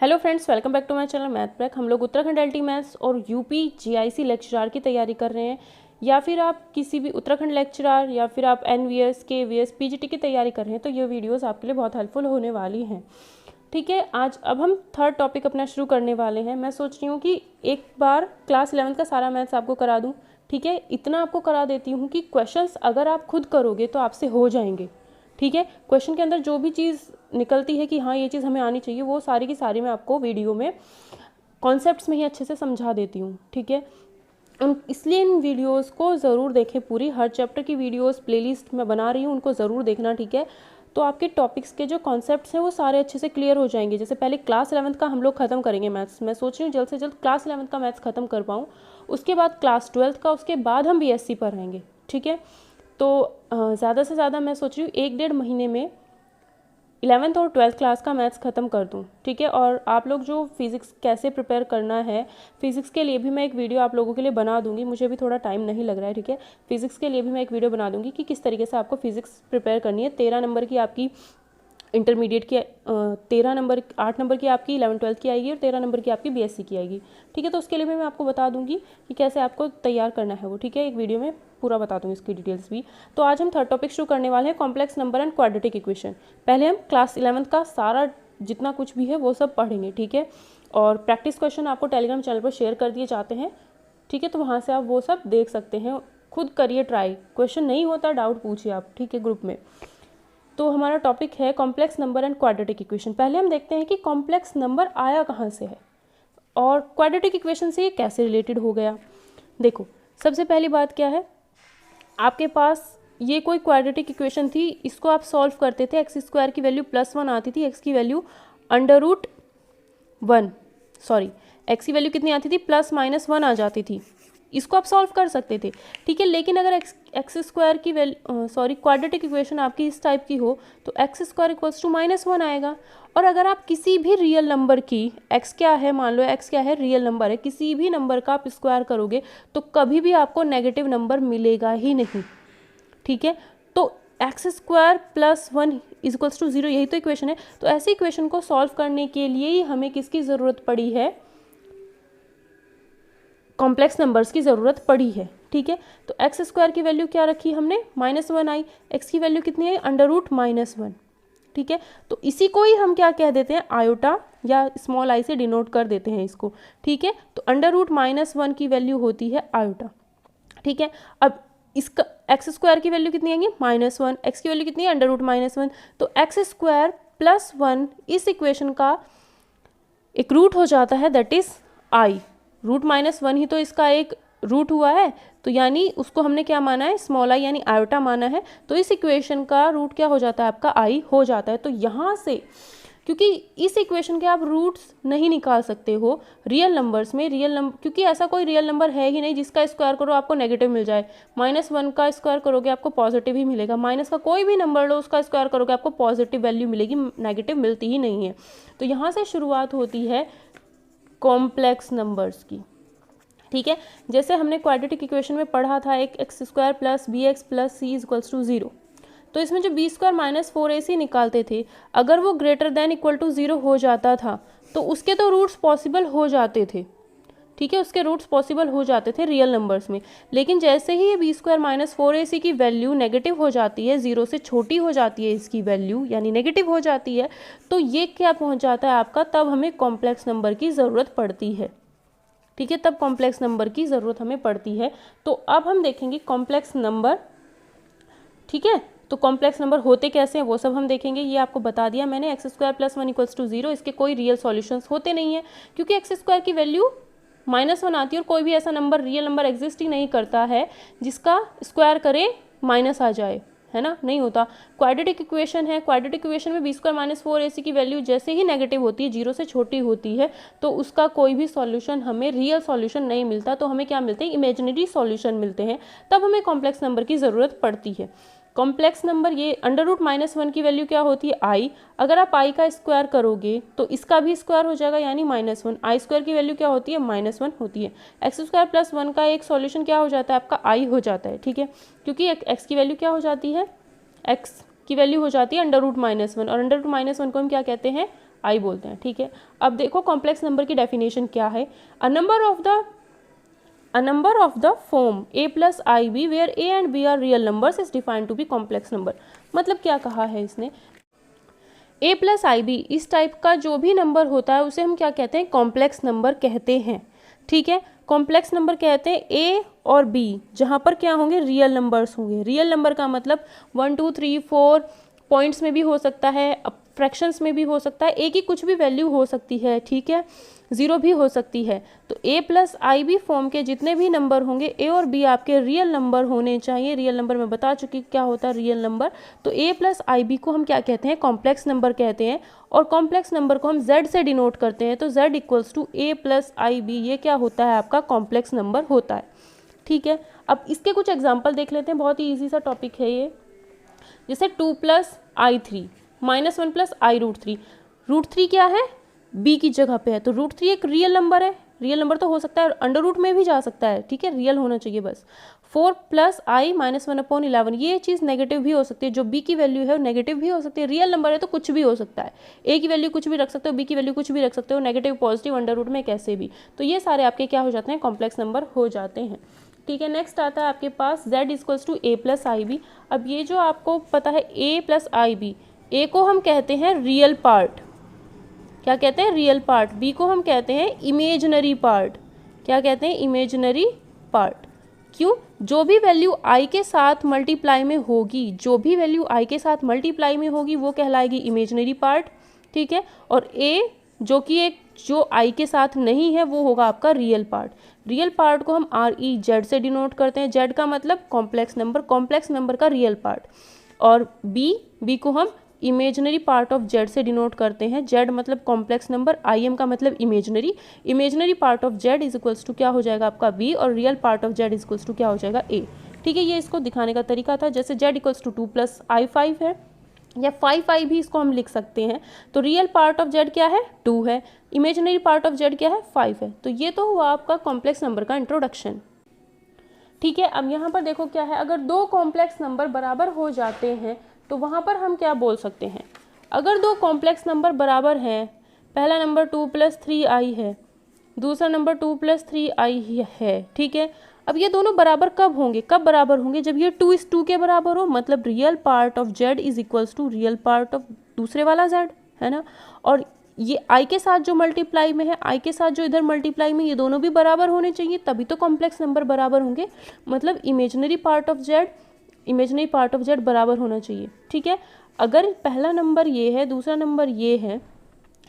Hello friends, welcome back to my channel math break. हम लोग Uttarakhand LT maths और UP GIC lecturer की तैयारी कर रहे हैं, या फिर आप किसी भी उत्तराखंड लेक्चरार या फिर आप एनवीएस केवीएस पीजीटी की तैयारी कर रहे हैं तो ये वीडियोस आपके लिए बहुत हेल्पफुल होने वाली हैं। ठीक है, आज अब हम थर्ड टॉपिक अपना शुरू करने वाले हैं। मैं सोच रही हूँ कि एक बार क्लास 11th का सारा मैथ्स आपको करा दूँ। ठीक है, इतना आपको करा देती हूँ कि क्वेश्चंस अगर आप खुद करोगे तो आपसे हो जाएंगे। ठीक है, क्वेश्चन के अंदर जो भी चीज़ निकलती है कि हाँ ये चीज़ हमें आनी चाहिए, वो सारी की सारी मैं आपको वीडियो में कॉन्सेप्ट्स में ही अच्छे से समझा देती हूँ। ठीक है, इसलिए इन वीडियोस को ज़रूर देखें पूरी। हर चैप्टर की वीडियोस प्लेलिस्ट मैं बना रही हूँ, उनको ज़रूर देखना। ठीक है, तो आपके टॉपिक्स के जो कॉन्सेप्ट्स हैं वो सारे अच्छे से क्लियर हो जाएंगे। जैसे पहले क्लास 11th का हम लोग ख़त्म करेंगे मैथ्स। मैं सोच रही हूँ जल्द से जल्द क्लास 11th का मैथ्स ख़त्म कर पाऊँ, उसके बाद क्लास 12th का, उसके बाद हम बीएससी पर रहेंगे। ठीक है, तो ज़्यादा से ज़्यादा मैं सोच रही हूँ 1-1.5 महीने में 11th और 12th क्लास का मैथ्स ख़त्म कर दूँ। ठीक है, और आप लोग जो फिज़िक्स कैसे प्रिपेयर करना है, फिज़िक्स के लिए भी मैं एक वीडियो आप लोगों के लिए बना दूँगी। मुझे भी थोड़ा टाइम नहीं लग रहा है। ठीक है, फिज़िक्स के लिए भी मैं एक वीडियो बना दूँगी कि किस तरीके से आपको फिज़िक्स प्रिपेयर करनी है। 13 नंबर की आपकी इंटरमीडिएट की 8 नंबर की आपकी 11th-12th की आएगी और 13 नंबर की आपकी बीएससी की आएगी। ठीक है, तो उसके लिए भी मैं आपको बता दूंगी कि कैसे आपको तैयार करना है वो। ठीक है, एक वीडियो में पूरा बता दूंगी इसकी डिटेल्स भी। तो आज हम थर्ड टॉपिक शुरू करने वाले हैं, complex number and quadratic equation. पहले हम क्लास 11th का सारा जितना कुछ भी है वो सब पढ़ेंगे। ठीक है, और प्रैक्टिस क्वेश्चन आपको टेलीग्राम चैनल पर शेयर कर दिए जाते हैं। ठीक है, तो वहाँ से आप वो सब देख सकते हैं, खुद करिए ट्राई। क्वेश्चन नहीं होता डाउट पूछिए आप। ठीक है, ग्रुप में। तो हमारा टॉपिक है complex number and quadratic equation. पहले हम देखते हैं कि कॉम्प्लेक्स नंबर आया कहाँ से है और क्वाड्रेटिक इक्वेशन से ये कैसे रिलेटेड हो गया। देखो, सबसे पहली बात क्या है, आपके पास ये कोई क्वाड्रेटिक इक्वेशन थी, इसको आप सॉल्व करते थे। x² की वैल्यू +1 आती थी, x की वैल्यू √1 सॉरी x की वैल्यू कितनी आती थी, +-1 आ जाती थी। इसको आप सॉल्व कर सकते थे। ठीक है, लेकिन अगर x² की क्वाड्रेटिक इक्वेशन आपकी इस टाइप की हो तो x² = -1 आएगा। और अगर आप किसी भी रियल नंबर की, x क्या है, मान लो x क्या है, रियल नंबर है, किसी भी नंबर का आप स्क्वायर करोगे तो कभी भी आपको नेगेटिव नंबर मिलेगा ही नहीं। ठीक है, तो x² + 1 = 0, यही तो इक्वेशन है। तो ऐसी इक्वेशन को सॉल्व करने के लिए ही हमें किसकी ज़रूरत पड़ी है, कॉम्प्लेक्स नंबर्स की ज़रूरत पड़ी है। ठीक है, तो x² की वैल्यू क्या रखी हमने, -1 आई, x की वैल्यू कितनी आई, √-1। ठीक है, तो इसी को ही हम क्या कह देते हैं, आयोटा या स्मॉल आई से डिनोट कर देते हैं इसको। ठीक है, तो √-1 की वैल्यू होती है आयोटा। ठीक है, अब इसका x² की वैल्यू कितनी आएंगी, -1, x की वैल्यू कितनी है, √-1। तो x² + 1 इस इक्वेशन का एक रूट हो जाता है, दैट इज i। √-1 ही तो इसका एक रूट हुआ है, तो यानी उसको हमने क्या माना है, स्मॉल आई यानी आयोटा माना है। तो इस इक्वेशन का रूट क्या हो जाता है, आपका i हो जाता है। तो यहाँ से, क्योंकि इस इक्वेशन के आप रूट्स नहीं निकाल सकते हो रियल नंबर्स में, क्योंकि ऐसा कोई रियल नंबर है ही नहीं जिसका स्क्वायर करो आपको नेगेटिव मिल जाए। -1 का स्क्वायर करोगे आपको पॉजिटिव ही मिलेगा, माइनस का कोई भी नंबर लो उसका स्क्वायर करोगे आपको पॉजिटिव वैल्यू मिलेगी, नेगेटिव मिलती ही नहीं है। तो यहाँ से शुरुआत होती है कॉम्प्लेक्स नंबर्स की। ठीक है, जैसे हमने क्वाड्रेटिक इक्वेशन में पढ़ा था, एक x² + bx + c = 0। तो इसमें जो b² - 4ac निकालते थे, अगर वो > 0 हो जाता था तो उसके तो रूट्स पॉसिबल हो जाते थे। ठीक है, उसके रूट्स पॉसिबल हो जाते थे रियल नंबर्स में। लेकिन जैसे ही ये b² - 4ac की वैल्यू नेगेटिव हो जाती है, 0 से छोटी हो जाती है इसकी वैल्यू, यानी नेगेटिव हो जाती है, तो ये क्या पहुंच जाता है आपका, तब हमें कॉम्प्लेक्स नंबर की ज़रूरत पड़ती है। ठीक है, तब कॉम्प्लेक्स नंबर की ज़रूरत हमें पड़ती है। तो अब हम देखेंगे कॉम्प्लेक्स नंबर। ठीक है, तो कॉम्प्लेक्स नंबर होते कैसे हैं वो सब हम देखेंगे। ये आपको बता दिया मैंने, x² + 1 = 0। इसके कोई रियल सॉल्यूशंस होते नहीं है, क्योंकि x² की वैल्यू -1 आती है और कोई भी ऐसा नंबर, रियल नंबर एग्जिस्ट ही नहीं करता है जिसका स्क्वायर करे माइनस आ जाए, है ना, नहीं होता। क्वाड्रेटिक इक्वेशन है, क्वाड्रेटिक इक्वेशन में b² - 4ac की वैल्यू जैसे ही नेगेटिव होती है, 0 से छोटी होती है, तो उसका कोई भी सॉल्यूशन, हमें रियल सॉल्यूशन नहीं मिलता। तो हमें क्या मिलते हैं, इमेजिनरी सॉल्यूशन मिलते हैं, तब हमें कॉम्प्लेक्स नंबर की ज़रूरत पड़ती है। कॉम्प्लेक्स नंबर, ये √-1 की वैल्यू क्या होती है, i। अगर आप i का स्क्वायर करोगे तो इसका भी स्क्वायर हो जाएगा, यानी -1। i² की वैल्यू क्या होती है, -1 होती है। x² + 1 का एक सॉल्यूशन क्या हो जाता है, आपका i हो जाता है। ठीक है, क्योंकि x की वैल्यू क्या हो जाती है, x की वैल्यू हो जाती है √-1, और √-1 को हम क्या कहते हैं, आई बोलते हैं, ठीक है। अब देखो कॉम्प्लेक्स नंबर की डेफिनेशन क्या है। A number of the form a plus ib where a and b are real numbers is defined to be complex number। मतलब क्या कहा है इसने, a plus ib इस टाइप का जो भी नंबर होता है उसे हम क्या कहते हैं, कॉम्प्लेक्स नंबर कहते हैं, ठीक है। कॉम्प्लेक्स नंबर कहते हैं a और b जहाँ पर क्या होंगे, रियल नंबर्स होंगे। रियल नंबर का मतलब 1 2 3 4 पॉइंट्स में भी हो सकता है, फ्रैक्शंस में भी हो सकता है, a की कुछ भी वैल्यू हो सकती है, ठीक है, 0 भी हो सकती है। तो a plus i b form के जितने भी नंबर होंगे a और b आपके रियल नंबर होने चाहिए। रियल नंबर मैं बता चुकी क्या होता है रियल नंबर। तो a प्लस आई बी को हम क्या कहते हैं, कॉम्प्लेक्स नंबर कहते हैं। और कॉम्प्लेक्स नंबर को हम z से डिनोट करते हैं। तो z equals to a plus i b, ये क्या होता है, आपका कॉम्प्लेक्स नंबर होता है, ठीक है। अब इसके कुछ एग्जाम्पल देख लेते हैं, बहुत ही ईजी सा टॉपिक है ये। जैसे 2 plus I three minus 1 plus I root three. Root three क्या है, b की जगह पे है, तो रूट थ्री एक रियल नंबर है। रियल नंबर तो हो सकता है, अंडर रूट में भी जा सकता है, ठीक है, रियल होना चाहिए बस। 4 प्लस आई माइनस 1/11, ये चीज़ नेगेटिव भी हो सकती है, जो b की वैल्यू है वो नेगेटिव भी हो सकती है। रियल नंबर है तो कुछ भी हो सकता है, a की वैल्यू कुछ भी रख सकते हो, b की वैल्यू कुछ भी रख सकते हो, नेगेटिव पॉजिटिव अंडर रूट में कैसे भी। तो ये सारे आपके क्या हो जाते हैं, कॉम्प्लेक्स नंबर हो जाते हैं, ठीक है। नेक्स्ट आता है आपके पास z equals to a plus i b. अब ये जो आपको पता है a plus i b, a को हम कहते हैं रियल पार्ट, क्या कहते हैं, रियल पार्ट। b को हम कहते हैं इमेजनरी पार्ट, क्या कहते हैं, इमेजनरी पार्ट। क्यों, जो भी वैल्यू i के साथ मल्टीप्लाई में होगी, जो भी वैल्यू i के साथ मल्टीप्लाई में होगी वो कहलाएगी इमेजनरी पार्ट, ठीक है। और a जो कि एक जो i के साथ नहीं है वो होगा आपका रियल पार्ट। रियल पार्ट को हम REZ से डिनोट करते हैं। z का मतलब कॉम्प्लेक्स नंबर, कॉम्प्लेक्स नंबर का रियल पार्ट। और b को हम इमेजनरी पार्ट ऑफ z से डिनोट करते हैं। z मतलब कॉम्प्लेक्स नंबर, im का मतलब imaginary. Imaginary part of z is equals to क्या हो जाएगा आपका b, और real part of z is equals to क्या हो जाएगा a, ठीक है। ये इसको दिखाने का तरीका था। जैसे z इक्वल्स टू 2 प्लस आई 5 है, या 5 भी इसको हम लिख सकते हैं। तो रियल पार्ट ऑफ z क्या है, 2 है, इमेजनरी पार्ट ऑफ z क्या है, 5 है। तो ये तो हुआ आपका कॉम्प्लेक्स नंबर का इंट्रोडक्शन, ठीक है। अब यहाँ पर देखो क्या है, अगर दो कॉम्प्लेक्स नंबर बराबर हो जाते हैं तो वहाँ पर हम क्या बोल सकते हैं। अगर दो कॉम्प्लेक्स नंबर बराबर हैं, पहला नंबर 2 प्लस 3i है, दूसरा नंबर 2 प्लस 3i है, ठीक है। अब ये दोनों बराबर कब होंगे, कब बराबर होंगे, जब ये 2 इस 2 के बराबर हो, मतलब real part of z is equals to real part of दूसरे वाला z, है ना। और ये i के साथ जो मल्टीप्लाई में है, i के साथ जो इधर मल्टीप्लाई में, ये दोनों भी बराबर होने चाहिए, तभी तो कॉम्प्लेक्स नंबर बराबर होंगे। मतलब इमेजनरी पार्ट ऑफ z बराबर होना चाहिए, ठीक है। अगर पहला नंबर ये है, दूसरा नंबर ये है,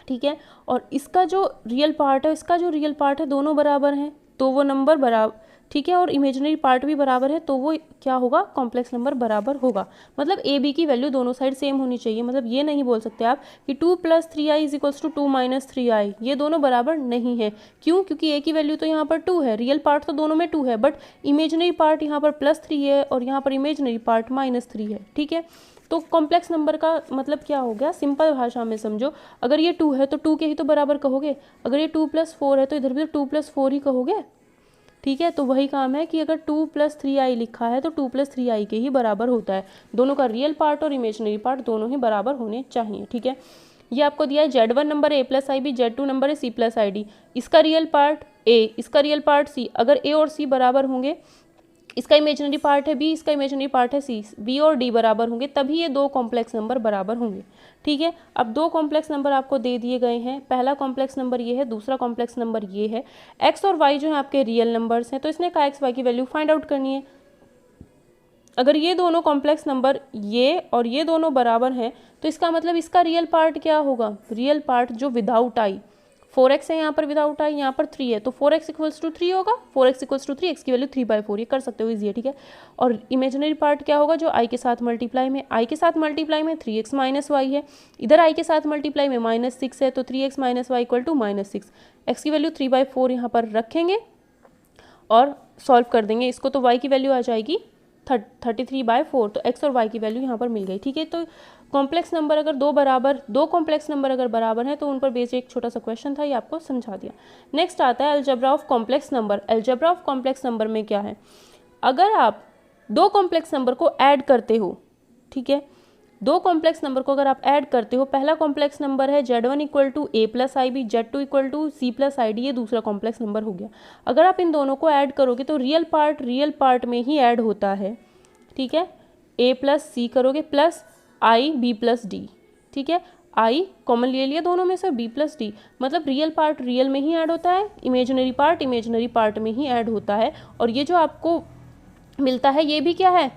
ठीक है, और इसका जो रियल पार्ट है, इसका जो रियल पार्ट है, दोनों बराबर हैं, तो वो नंबर बराबर, ठीक है, और इमेजिनरी पार्ट भी बराबर है, तो वो क्या होगा, कॉम्प्लेक्स नंबर बराबर होगा। मतलब ए बी की वैल्यू दोनों साइड सेम होनी चाहिए। मतलब ये नहीं बोल सकते आप कि 2 plus 3i is equals to 2 minus 3i, ये दोनों बराबर नहीं है। क्यों, क्योंकि ए की वैल्यू तो यहाँ पर 2 है, रियल पार्ट तो दोनों में 2 है, बट इमेजिनरी पार्ट यहाँ पर +3 है और यहाँ पर इमेजिनरी पार्ट -3 है, ठीक है। तो कॉम्प्लेक्स नंबर का मतलब क्या हो गया, सिंपल भाषा में समझो, अगर ये 2 है तो 2 के ही तो बराबर कहोगे, अगर ये 2 + 4 है तो इधर भी तो 2 + 4 ही कहोगे, ठीक है। तो वही काम है कि अगर 2 + 3i लिखा है तो 2 + 3i के ही बराबर होता है। दोनों का रियल पार्ट और इमेजिनरी पार्ट दोनों ही बराबर होने चाहिए, ठीक है। ये आपको दिया है Z1 number a + ib, Z2 number है c + id, इसका रियल पार्ट a, इसका रियल पार्ट c। अगर a और c बराबर होंगे, इसका इमेजिनरी पार्ट है b, इसका इमेजिनरी पार्ट है c, b और d बराबर होंगे, तभी ये दो कॉम्प्लेक्स नंबर बराबर होंगे, ठीक है। अब दो कॉम्प्लेक्स नंबर आपको दे दिए गए हैं, पहला कॉम्प्लेक्स नंबर ये है, दूसरा कॉम्प्लेक्स नंबर ये है। x और y जो है आपके रियल नंबर्स हैं, तो इसने कहा x y की वैल्यू फाइंड आउट करनी है। अगर ये दोनों कॉम्प्लेक्स नंबर ये और ये दोनों बराबर हैं, तो इसका मतलब इसका रियल पार्ट क्या होगा, रियल पार्ट जो विदाउट आई, 4x है यहाँ पर विदाउट आई, यहाँ पर 3 है, तो 4x = 3 होगा, 4x = 3, x की वैल्यू 3/4, ये कर सकते हो इजी है, ठीक है। और इमेजिनरी पार्ट क्या होगा, जो i के साथ मल्टीप्लाई में, i के साथ मल्टीप्लाई में 3x - y है, इधर i के साथ मल्टीप्लाई में -6 है, तो 3x - y = -6, x की वैल्यू 3/4 यहाँ पर रखेंगे और सॉल्व कर देंगे इसको, तो y की वैल्यू आ जाएगी 33/4, तो x और y की वैल्यू यहाँ पर मिल गई, ठीक है। तो कॉम्प्लेक्स नंबर अगर दो कॉम्प्लेक्स नंबर अगर बराबर हैं तो उन पर बेस्ड एक छोटा सा क्वेश्चन था, ये आपको समझा दिया। नेक्स्ट आता है algebra of complex number. Algebra of complex number में क्या है, अगर आप दो कॉम्प्लेक्स नंबर को ऐड करते हो, ठीक है, दो कॉम्प्लेक्स नंबर को अगर आप ऐड करते हो, पहला कॉम्प्लेक्स नंबर है Z1 equal to A plus i b, Z2 equal to C plus i d, ये दूसरा कॉम्प्लेक्स नंबर हो गया। अगर आप इन दोनों को ऐड करोगे तो रियल पार्ट में ही ऐड होता है, ठीक है। A प्लस C करोगे plus I B plus D, ठीक है। I कॉमन ले लिया दोनों में से, B प्लस D, मतलब रियल पार्ट रियल में ही ऐड होता है, इमेजिनरी पार्ट में ही ऐड होता है। और ये जो आपको मिलता है ये भी क्या है,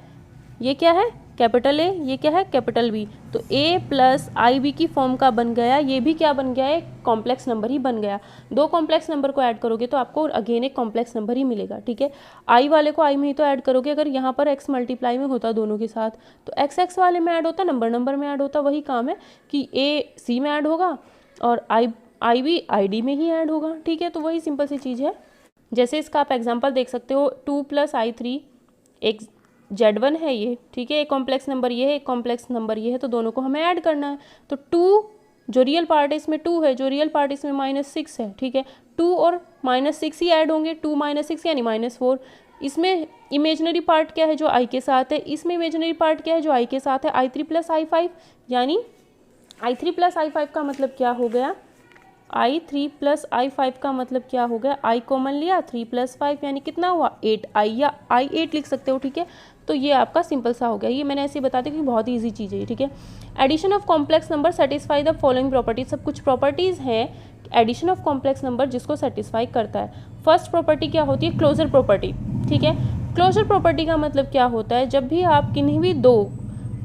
ये क्या है कैपिटल A, ये क्या है कैपिटल B। तो A प्लस आई बी की फॉर्म का बन गया, ये भी क्या बन गया है, कॉम्प्लेक्स नंबर ही बन गया। दो कॉम्प्लेक्स नंबर को ऐड करोगे तो आपको अगेन एक कॉम्प्लेक्स नंबर ही मिलेगा, ठीक है। आई वाले को आई में ही तो ऐड करोगे, अगर यहाँ पर x मल्टीप्लाई में होता दोनों के साथ तो x वाले में ऐड होता, नंबर में ऐड होता। वही काम है कि A C में ऐड होगा और आई बी आई डी में ही ऐड होगा, ठीक है। तो वही सिंपल सी चीज़ है। जैसे इसका आप एग्जाम्पल देख सकते हो, 2 प्लस I3, एक Z1 है ये, ठीक है, एक कॉम्प्लेक्स नंबर ये है, एक कॉम्प्लेक्स नंबर ये है, तो दोनों को हमें ऐड करना है। तो 2 जो रियल पार्ट है इसमें 2 है, जो रियल पार्ट इसमें -6 है, ठीक है। 2 और -6 ही ऐड होंगे, 2 - 6 यानी -4। इसमें इमेजिनरी पार्ट क्या है, जो I के साथ है, इसमें इमेजिनरी पार्ट क्या है, जो I के साथ है, I3 प्लस I5, यानी I3 प्लस I5 का मतलब क्या हो गया, I3 प्लस I5 का मतलब क्या हो गया, I कॉमन लिया, 3 प्लस 5 यानी कितना हुआ 8I, या I8 लिख सकते हो, ठीक है। तो ये आपका सिंपल सा हो गया। ये मैंने ऐसे बता दी कि बहुत ही ईजी चीज़ है, ठीक है। Addition of complex number satisfy the following properties, सब कुछ प्रॉपर्टीज़ हैं एडिशन ऑफ कॉम्प्लेक्स नंबर जिसको सेटिस्फाई करता है। फर्स्ट प्रॉपर्टी क्या होती है, क्लोजर प्रॉपर्टी, ठीक है। क्लोजर प्रॉपर्टी का मतलब क्या होता है, जब भी आप किन्हीं भी दो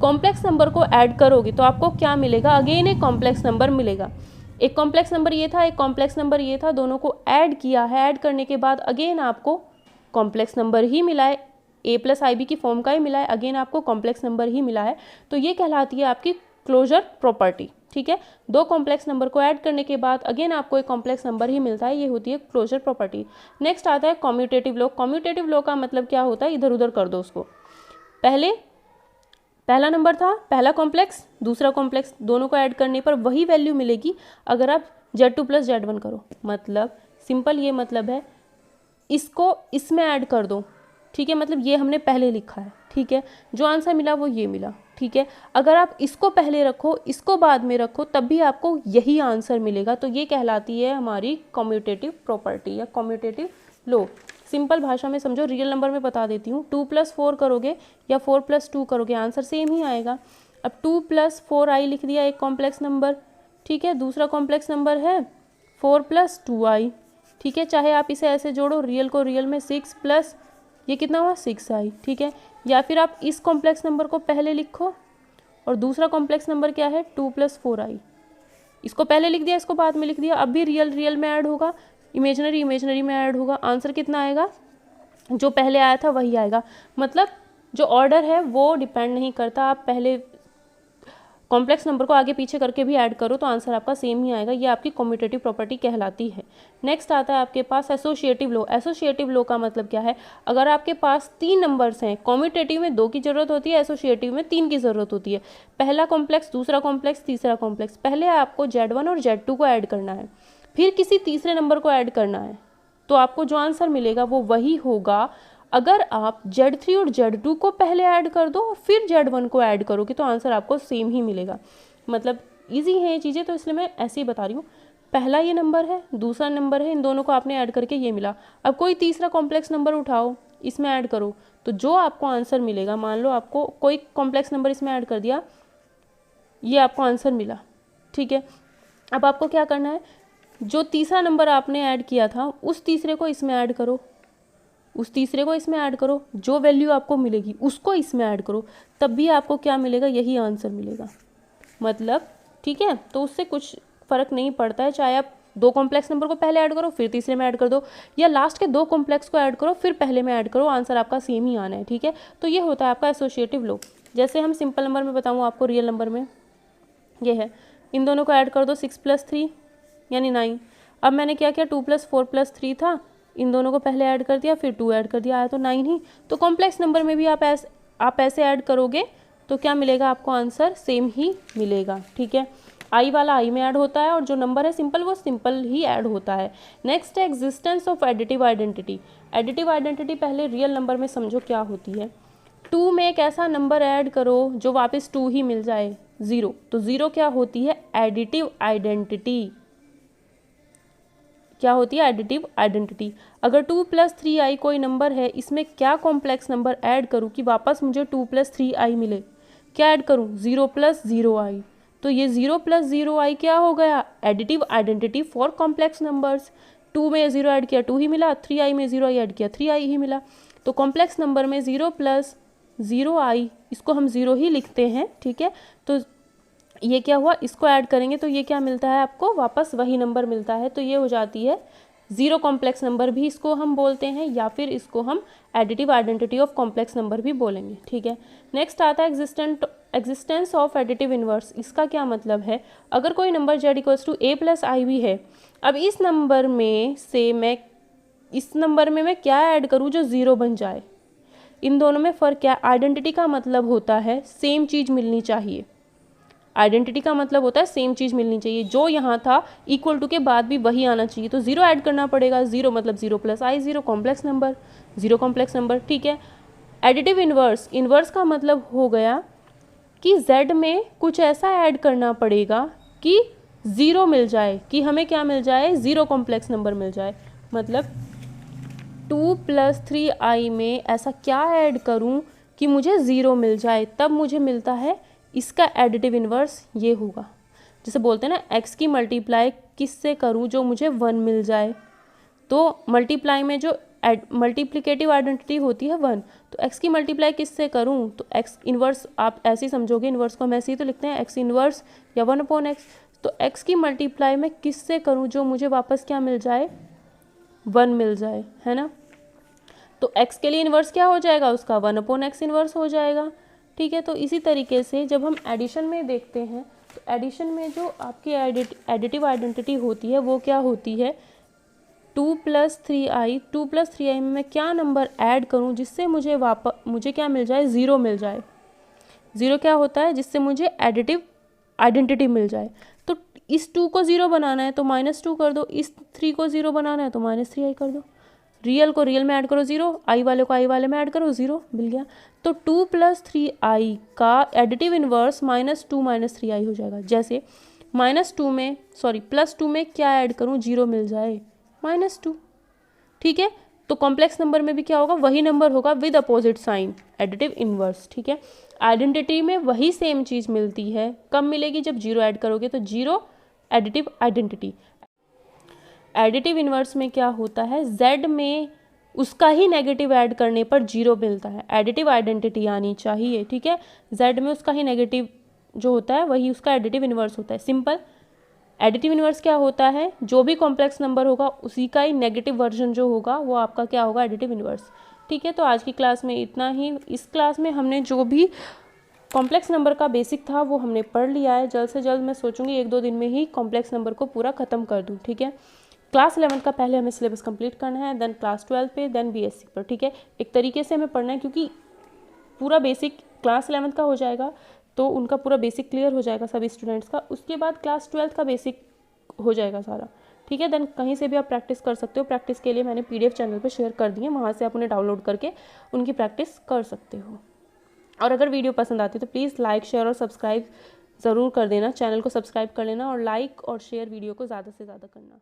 कॉम्प्लेक्स नंबर को ऐड करोगे तो आपको क्या मिलेगा, अगेन एक कॉम्प्लेक्स नंबर मिलेगा। एक कॉम्प्लेक्स नंबर ये था, एक कॉम्प्लेक्स नंबर ये था, दोनों को ऐड किया है, ऐड करने के बाद अगेन आपको कॉम्प्लेक्स नंबर ही मिला है, A प्लस आई बी की फॉर्म का ही मिला है, अगेन आपको कॉम्प्लेक्स नंबर ही मिला है। तो ये कहलाती है आपकी क्लोजर प्रॉपर्टी, ठीक है। दो कॉम्प्लेक्स नंबर को ऐड करने के बाद अगेन आपको एक कॉम्प्लेक्स नंबर ही मिलता है, ये होती है क्लोजर प्रॉपर्टी। नेक्स्ट आता है कॉम्यूटेटिव लॉ। कॉम्यूटेटिव लॉ का मतलब क्या होता है, इधर उधर कर दो उसको। पहला नंबर था, पहला कॉम्प्लेक्स, दूसरा कॉम्प्लेक्स, दोनों को ऐड करने पर वही वैल्यू मिलेगी अगर आप Z2 प्लस Z1 करो। मतलब सिंपल ये मतलब है, इसको इसमें ऐड कर दो, ठीक है। मतलब ये हमने पहले लिखा है, ठीक है, जो आंसर मिला वो ये मिला, ठीक है। अगर आप इसको पहले रखो, इसको बाद में रखो, तब भी आपको यही आंसर मिलेगा। तो ये कहलाती है हमारी कॉम्यूटेटिव प्रॉपर्टी या कॉम्यूटेटिव लॉ। सिंपल भाषा में समझो, रियल नंबर में बता देती हूँ। 2 + 4 करोगे या 4 + 2 करोगे, आंसर सेम ही आएगा। अब 2 + 4i लिख दिया, एक कॉम्प्लेक्स नंबर, ठीक है। दूसरा कॉम्प्लेक्स नंबर है 4 + 2i, ठीक है। चाहे आप इसे ऐसे जोड़ो, रियल को रियल में 6 प्लस ये कितना हुआ 6i, ठीक है। या फिर आप इस कॉम्प्लेक्स नंबर को पहले लिखो और दूसरा कॉम्प्लेक्स नंबर क्या है 2 + 4i, इसको पहले लिख दिया, इसको बाद में लिख दिया। अब भी रियल में ऐड होगा, इमेजिनरी में ऐड होगा, आंसर कितना आएगा, जो पहले आया था वही आएगा। मतलब जो ऑर्डर है वो डिपेंड नहीं करता, आप पहले कॉम्प्लेक्स नंबर को आगे पीछे करके भी ऐड करो तो आंसर आपका सेम ही आएगा। ये आपकी कॉम्यूटेटिव प्रॉपर्टी कहलाती है। नेक्स्ट आता है आपके पास एसोसिएटिव लॉ। एसोसिएटिव लॉ का मतलब क्या है, अगर आपके पास 3 नंबर्स हैं, कॉम्यूटेटिव में 2 की ज़रूरत होती है, एसोसिएटिव में 3 की ज़रूरत होती है। पहला कॉम्प्लेक्स, दूसरा कॉम्प्लेक्स, तीसरा कॉम्प्लेक्स, पहले आपको Z1 और Z2 को ऐड करना है, फिर किसी तीसरे नंबर को ऐड करना है, तो आपको जो आंसर मिलेगा वो वही होगा। अगर आप Z3 और Z2 को पहले ऐड कर दो और फिर Z1 को ऐड करोगे तो आंसर आपको सेम ही मिलेगा। मतलब इजी है ये चीज़ें, तो इसलिए मैं ऐसे ही बता रही हूँ। पहला ये नंबर है, दूसरा नंबर है, इन दोनों को आपने ऐड करके ये मिला। अब कोई तीसरा कॉम्प्लेक्स नंबर उठाओ, इसमें ऐड करो, तो जो आपको आंसर मिलेगा, मान लो आपको कोई कॉम्प्लेक्स नंबर इसमें ऐड कर दिया, ये आपको आंसर मिला, ठीक है। अब आपको क्या करना है, जो तीसरा नंबर आपने ऐड किया था उस तीसरे को इसमें ऐड करो, उस तीसरे को इसमें ऐड करो, जो वैल्यू आपको मिलेगी उसको इसमें ऐड करो, तब भी आपको क्या मिलेगा, यही आंसर मिलेगा। मतलब ठीक है, तो उससे कुछ फ़र्क नहीं पड़ता है, चाहे आप 2 कॉम्प्लेक्स नंबर को पहले ऐड करो फिर तीसरे में ऐड कर दो, या लास्ट के 2 कॉम्प्लेक्स को ऐड करो फिर पहले में ऐड करो, आंसर आपका सेम ही आना है, ठीक है। तो ये होता है आपका एसोसिएटिव लॉ। जैसे हम सिंपल नंबर में बताऊँ आपको, रियल नंबर में ये है, इन दोनों को ऐड कर दो, 6 + 3 यानी 9। अब मैंने क्या किया, 2 + 4 + 3 था, इन दोनों को पहले ऐड कर दिया, फिर 2 ऐड कर दिया, आया तो 9 ही। तो कॉम्प्लेक्स नंबर में भी आप ऐसे ऐड करोगे तो क्या मिलेगा, आपको आंसर सेम ही मिलेगा, ठीक है। आई वाला आई में ऐड होता है और जो नंबर है सिंपल वो सिंपल ही ऐड होता है। नेक्स्ट है existence of additive identity. Additive identity पहले रियल नंबर में समझो क्या होती है। 2 में एक ऐसा नंबर ऐड करो जो वापस 2 ही मिल जाए, 0। तो 0 क्या होती है? Additive identity. क्या होती है? Additive identity. अगर 2 + 3i कोई नंबर है, इसमें क्या कॉम्प्लेक्स नंबर ऐड करूँ कि वापस मुझे 2 + 3i मिले? क्या ऐड करूँ? 0 + 0i। तो ये 0 + 0i क्या हो गया? Additive identity for complex numbers. 2 में 0 ऐड किया 2 ही मिला, 3i में 0i ऐड किया 3i ही मिला। तो कॉम्प्लेक्स नंबर में 0 + 0i, इसको हम 0 ही लिखते हैं, ठीक है। तो ये क्या हुआ? इसको ऐड करेंगे तो ये क्या मिलता है आपको? वापस वही नंबर मिलता है। तो ये हो जाती है 0 कॉम्प्लेक्स नंबर भी इसको हम बोलते हैं, या फिर इसको हम additive identity of complex number भी बोलेंगे, ठीक है। नेक्स्ट आता है एग्जिस्टेंस ऑफ एडिटिव इनवर्स। इसका क्या मतलब है? अगर कोई नंबर z = a + i भी है, अब इस नंबर में मैं क्या ऐड करूँ जो 0 बन जाए? इन दोनों में फ़र्क क्या? आइडेंटिटी का मतलब होता है सेम चीज़ मिलनी चाहिए। आइडेंटिटी का मतलब होता है सेम चीज़ मिलनी चाहिए, जो यहाँ था इक्वल टू के बाद भी वही आना चाहिए। तो 0 ऐड करना पड़ेगा। 0 मतलब 0 + i, 0 complex number, 0 complex number, ठीक है। एडिटिव इन्वर्स का मतलब हो गया कि z में कुछ ऐसा ऐड करना पड़ेगा कि 0 मिल जाए, कि हमें क्या मिल जाए? 0 कॉम्प्लेक्स नंबर मिल जाए। मतलब 2 + 3i में ऐसा क्या ऐड करूं कि मुझे 0 मिल जाए, तब मुझे मिलता है इसका एडिटिव इन्वर्स ये होगा। जैसे बोलते हैं ना, x की मल्टीप्लाई किससे करूं जो मुझे 1 मिल जाए। तो मल्टीप्लाई में जो मल्टीप्लिकेटिव आइडेंटिटी होती है 1, तो x की मल्टीप्लाई किससे करूं? तो x इन्वर्स आप ऐसे ही समझोगे, इन्वर्स को हम ऐसे ही तो लिखते हैं x इन्वर्स या 1/x। तो x की मल्टीप्लाई में किससे करूं जो मुझे वापस क्या मिल जाए? 1 मिल जाए, है ना। तो x के लिए इन्वर्स क्या हो जाएगा? उसका 1/x इन्वर्स हो जाएगा, ठीक है। तो इसी तरीके से जब हम एडिशन में देखते हैं, तो एडिशन में जो आपकी एडिटिव आइडेंटिटी होती है वो क्या होती है? 2 + 3i। 2 + 3i में मैं क्या नंबर ऐड करूं जिससे मुझे क्या मिल जाए? 0 मिल जाए। 0 क्या होता है? जिससे मुझे एडिटिव आइडेंटिटी मिल जाए। तो इस 2 को 0 बनाना है तो -2 कर दो, इस 3 को 0 बनाना है तो -3i कर दो। रियल को रियल में ऐड करो 0, आई वाले को आई वाले में ऐड करो 0, मिल गया। तो 2 + 3i का एडिटिव इन्वर्स -2 - 3i हो जाएगा। जैसे +2 में क्या ऐड करूं 0 मिल जाए? -2, ठीक है। तो कॉम्प्लेक्स नंबर में भी क्या होगा? वही नंबर होगा with opposite sign, additive inverse, ठीक है। आइडेंटिटी में वही सेम चीज़ मिलती है, कब मिलेगी? जब 0 ऐड करोगे। तो 0 एडिटिव आइडेंटिटी। एडिटिव इन्वर्स में क्या होता है? z में उसका ही नेगेटिव ऐड करने पर 0 मिलता है। एडिटिव आइडेंटिटी आनी चाहिए, ठीक है। z में उसका ही नेगेटिव जो होता है वही उसका एडिटिव इन्वर्स होता है। सिंपल। एडिटिव इन्वर्स क्या होता है? जो भी कॉम्प्लेक्स नंबर होगा उसी का ही नेगेटिव वर्जन जो होगा वो आपका क्या होगा? एडिटिव इन्वर्स, ठीक है। तो आज की क्लास में इतना ही। इस क्लास में हमने जो भी कॉम्प्लेक्स नंबर का बेसिक था वो हमने पढ़ लिया है। जल्द से जल्द मैं सोचूंगी 1-2 दिन में ही कॉम्प्लेक्स नंबर को पूरा ख़त्म कर दूँ, ठीक है। क्लास 11 का पहले हमें सिलेबस कंप्लीट करना है, देन क्लास 12 पे, देन बीएससी पर, ठीक है। एक तरीके से हमें पढ़ना है क्योंकि पूरा बेसिक क्लास 11 का हो जाएगा तो उनका पूरा बेसिक क्लियर हो जाएगा सभी स्टूडेंट्स का। उसके बाद क्लास 12 का बेसिक हो जाएगा सारा, ठीक है। देन कहीं से भी आप प्रैक्टिस कर सकते हो। प्रैक्टिस के लिए मैंने PDF चैनल पर शेयर कर दिए, वहाँ से आप उन्हें डाउनलोड करके उनकी प्रैक्टिस कर सकते हो। और अगर वीडियो पसंद आती है तो प्लीज़ लाइक, शेयर और सब्सक्राइब ज़रूर कर देना। चैनल को सब्सक्राइब कर लेना और लाइक और शेयर वीडियो को ज़्यादा से ज़्यादा करना।